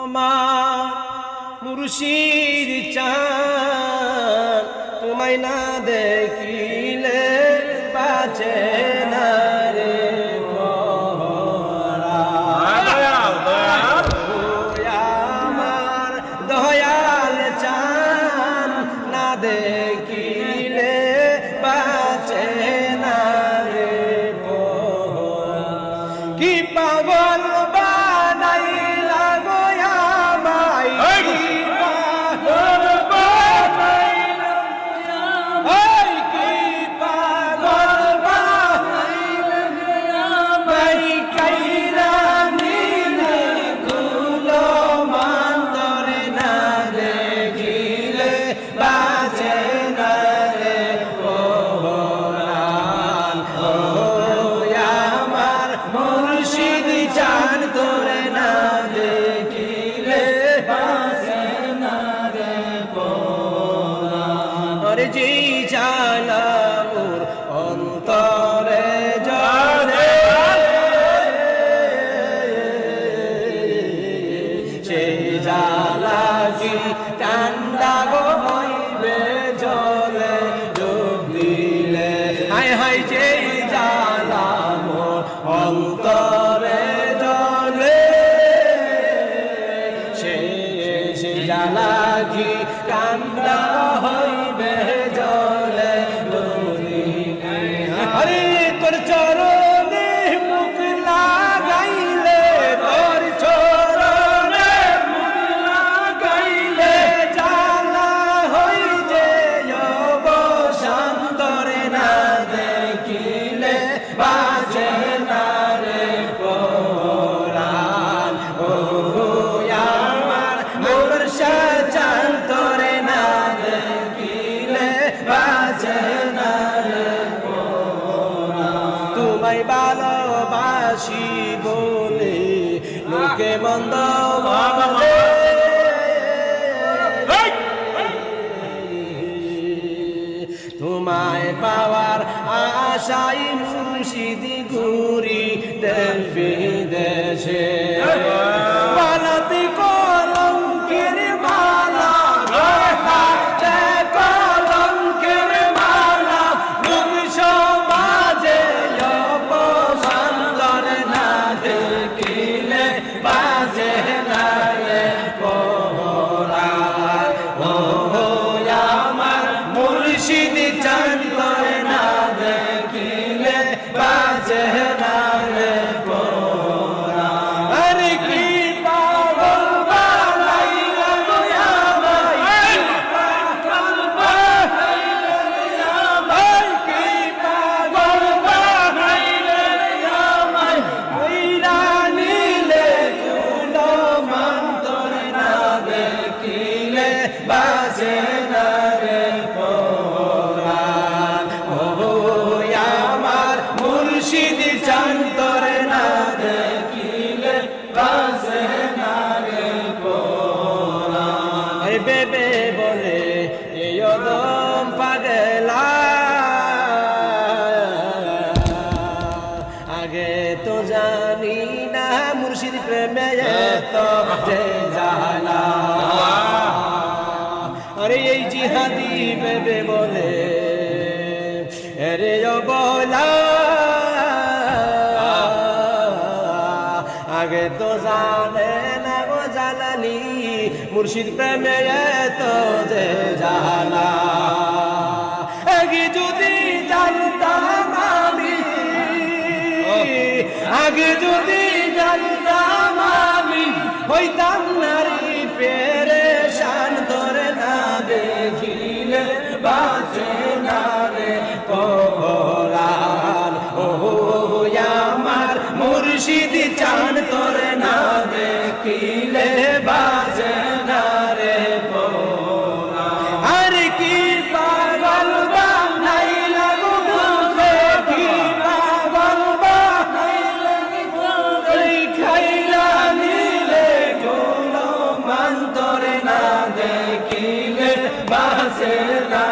আমার মুর্শিদ চান তোমায় না দেখিলে বাঁচে না রে আমার দয়াল চান না দেখিলে বাঁচে না রে কি পাগল বানাইলা গো আমায় কি পাগল বানাইলা ওই কি পাগল বানাইলা আমায় কাইরা নিলে গুলো মন্তরে না দেখিলে বাঁচে না রে কোরআন ও আমার মুর্শিদ চান তোরে না দেখিলে বাঁচে না রে কোরআন ওরে জি জানা মোর অন্তরে জলে সেই জ্বালা কি কান্দা গো হইবে জলে ডুব দিলে হায় হায় যেই জ্বালা মোর অন্তরে জলে সেই জ্বালা কি কান্দা হইবে জলে ডুব দিলে আরে তোর চরণে মুখ লাগাইলে তোর চরণে মুখ লাগাইলে জ্বালা হই যে অবসান তোরে না দেখিলে বাঁচে না রে কোরআন ও আমার মুর্শিদ চান তোরে না দেখিলে বাঁচে না রে তোমায় ভালোবাসি বলে লোকে মন্দ বলে তোমায় পাওয়ার আশাই মুর্শিদ ঘুরি দেশ বিদেশে বানাতে কলঙ্কের মালা হাতে কলঙ্কের মালা লোক সমাজে অপমান করে না দেখিলে বাজে না রে কোরআন ও আমার মুর্শিদ চান করে না দেখিলে বাজে না রে কোরআন আরে কি পাগল বানাইলা গো আমায় পাগল বানাইলা আমায় কি পাগল বানাইলা আমায় কইরা নিলে গুলো মন্তরে না দেখিলে বাজে না রে কোরআন ও আমার মুর্শিদ চান তোরে না দেখিলে বাজে না রে কোরআন আরে বেবে বলে এই অদম পাগলা আগে তো জানি না মুর্শিদ প্রেমে এত যে জ্বালা আরে এই জিহাদি বেবে বলে রে বলা আগে তো জানে না গো জানালি মুর্শিদ প্রেমে এত যে জ্বালা আগে যদি জানতাম আমি আগে যদি জানতাম আমি হইতাম নারী পেরেশান তোরে না দেখিলে বাঁচে না রে কোরআন ও আমার মুর্শিদ চান তোরে না দেখিলে বাঁচে না রে কোরআন আরে কি পাগল বানাইলা গো মুঝে কি পাগল বানাইলা গো খাইলা নিলে গুলো মন্তরে না দেখিলে বাঁচে না